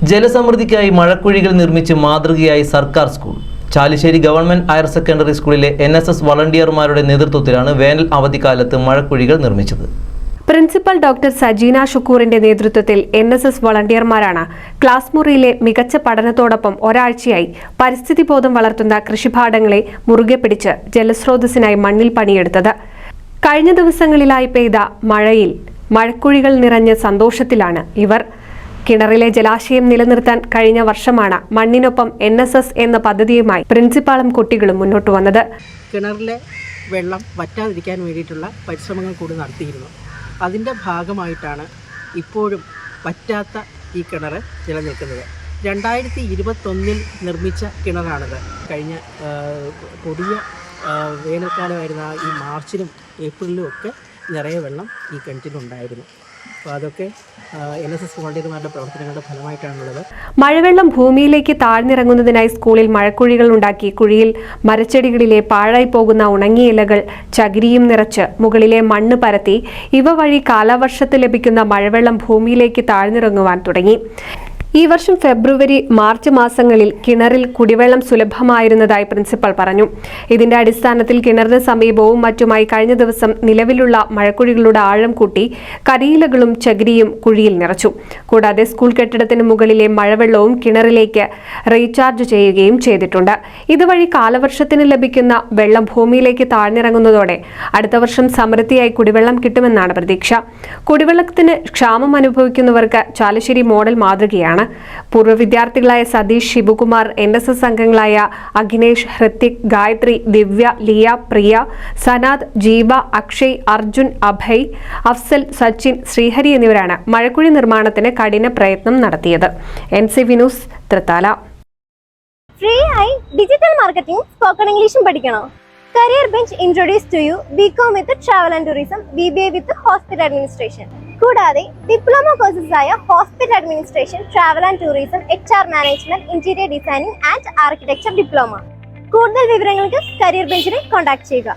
ജലസമൃദ്ധിക്കായി മഴക്കുഴികൾ നിർമ്മിച്ച് മാതൃകയായി സർക്കാർ school. Chalissery government higher secondary സ്കൂളിലെ NSS വളണ്ടിയർമാരുടെ നേതൃത്വത്തിലാണ് വേനൽ അവധിക്കാലത്ത് മഴക്കുഴികൾ നിർമ്മിച്ചത്. പ്രിൻസിപ്പൽ ഡോക്ടർ സജീന ഷുക്കൂറിന്റെ നേതൃത്വത്തിൽ NSS വളണ്ടിയർമാരാണ് ക്ലാസ് മുറിയിലെ മികച്ച പഠനത്തോടൊപ്പം ഒരാഴ്ചയായി പരിസ്ഥിതി ബോധം വളർത്തുന്ന കൃഷിപാഠങ്ങളെ മുറുകെ പിടിച്ച് ജലസ്രോതസ്സിനായി മണ്ണിൽ പണിയെടുത്തത്. കഴിഞ്ഞ ദിവസങ്ങളിലായി പെയ്ത മഴയിൽ മഴക്കുഴികൾ നിറഞ്ഞ സന്തോഷത്തിലാണ് ഇവർ. കിണറിലെ ജലാശയം നിലനിർത്താൻ കഴിഞ്ഞ വർഷമാണ് മണ്ണിനൊപ്പം NSS എന്ന പദ്ധതിയുമായി പ്രിൻസിപ്പാളും കുട്ടികളും മുന്നോട്ട് വന്നത്. കിണറിലെ വെള്ളം വറ്റാതിരിക്കാൻ വേണ്ടിയിട്ടുള്ള പരിശ്രമങ്ങൾ കൂടി നടത്തിയിരുന്നു. അതിൻ്റെ ഭാഗമായിട്ടാണ് ഇപ്പോഴും വറ്റാത്ത ഈ കിണർ നിലനിൽക്കുന്നത്. 2021 നിർമ്മിച്ച കിണറാണിത്. കഴിഞ്ഞ കൊടിയ വേനൽക്കാലമായിരുന്ന ഈ മാർച്ചിലും ഏപ്രിലിലും ഒക്കെ നിറയെ വെള്ളം ഈ കിണറ്റിലുണ്ടായിരുന്നു. അപ്പോൾ അതൊക്കെ NSS വളണ്ടിയർമാരുടെ പ്രവർത്തനങ്ങളുടെ ഫലമായിട്ടാണുള്ളത്. മഴവെള്ളം ഭൂമിയിലേക്ക് താഴ്ന്നിറങ്ങുന്നതിനായി സ്കൂളിൽ മഴക്കുഴികൾ ഉണ്ടാക്കി കുഴിയിൽ മരച്ചെടികളിലെ പാഴായി പോകുന്ന ഉണങ്ങിയ ഇലകൾ ചകിരിയും നിറച്ച് മുകളിലെ മണ്ണ് പരത്തി ഇവ വഴി കാലവർഷത്തിൽ ലഭിക്കുന്ന മഴവെള്ളം ഭൂമിയിലേക്ക് താഴ്ന്നിറങ്ങുവാൻ തുടങ്ങി. ഈ വർഷം ഫെബ്രുവരി മാർച്ച് മാസങ്ങളിൽ കിണറിൽ കുടിവെള്ളം സുലഭമായിരുന്നതായി പ്രിൻസിപ്പൽ പറഞ്ഞു. ഇതിന്റെ അടിസ്ഥാനത്തിൽ കിണറിന് സമീപവും മറ്റുമായി കഴിഞ്ഞ ദിവസം നിലവിലുള്ള മഴക്കുഴികളുടെ ആഴം കൂട്ടി കരിയിലകളും ചകിരിയും കുഴിയിൽ നിറച്ചു. കൂടാതെ സ്കൂൾ കെട്ടിടത്തിന് മുകളിലെ മഴവെള്ളവും കിണറിലേക്ക് റീചാർജ് ചെയ്യുകയും ചെയ്തിട്ടുണ്ട്. ഇതുവഴി കാലവർഷത്തിന് ലഭിക്കുന്ന വെള്ളം ഭൂമിയിലേക്ക് താഴ്ന്നിറങ്ങുന്നതോടെ അടുത്ത വർഷം സമൃദ്ധിയായി കുടിവെള്ളം കിട്ടുമെന്നാണ് പ്രതീക്ഷ. കുടിവെള്ളത്തിന് ക്ഷാമം അനുഭവിക്കുന്നവർക്ക് ചാലിശ്ശേരി മോഡൽ മാതൃകയാണ്. പൂർവ്വ വിദ്യാർത്ഥികളായ സതീഷ്, ശിവകുമാർ, NSS അംഗങ്ങളായ അഖിനേഷ്, ഹൃത്തിക്, ഗായത്രി, ദിവ്യ, ലിയ, പ്രിയ, സനാദ്, ജീവ, അക്ഷയ്, അർജുൻ, അഭയ്, അഫ്സൽ, സച്ചിൻ, ശ്രീഹരി എന്നിവരാണ് മഴക്കുഴി നിർമ്മാണത്തിന് കഠിന പ്രയത്നം നടത്തിയത്. NCV news, Thrithala. ഫ്രീ ആയി ഡിജിറ്റൽ മാർക്കറ്റിംഗ്, സ്പോക്കൺ ഇംഗ്ലീഷും പഠിക്കണോ? Career bench introduce to you BCom with travel and tourism, BBA with hospital administration. കൂടാതെ ഡിപ്ലോമ കോഴ്സസ് ആയ hospital administration, travel and tourism, HR management, interior designing and architecture diploma. കൂടുതൽ വിവരങ്ങൾക്ക് career ബെഞ്ചിനെ contact ചെയ്യുക.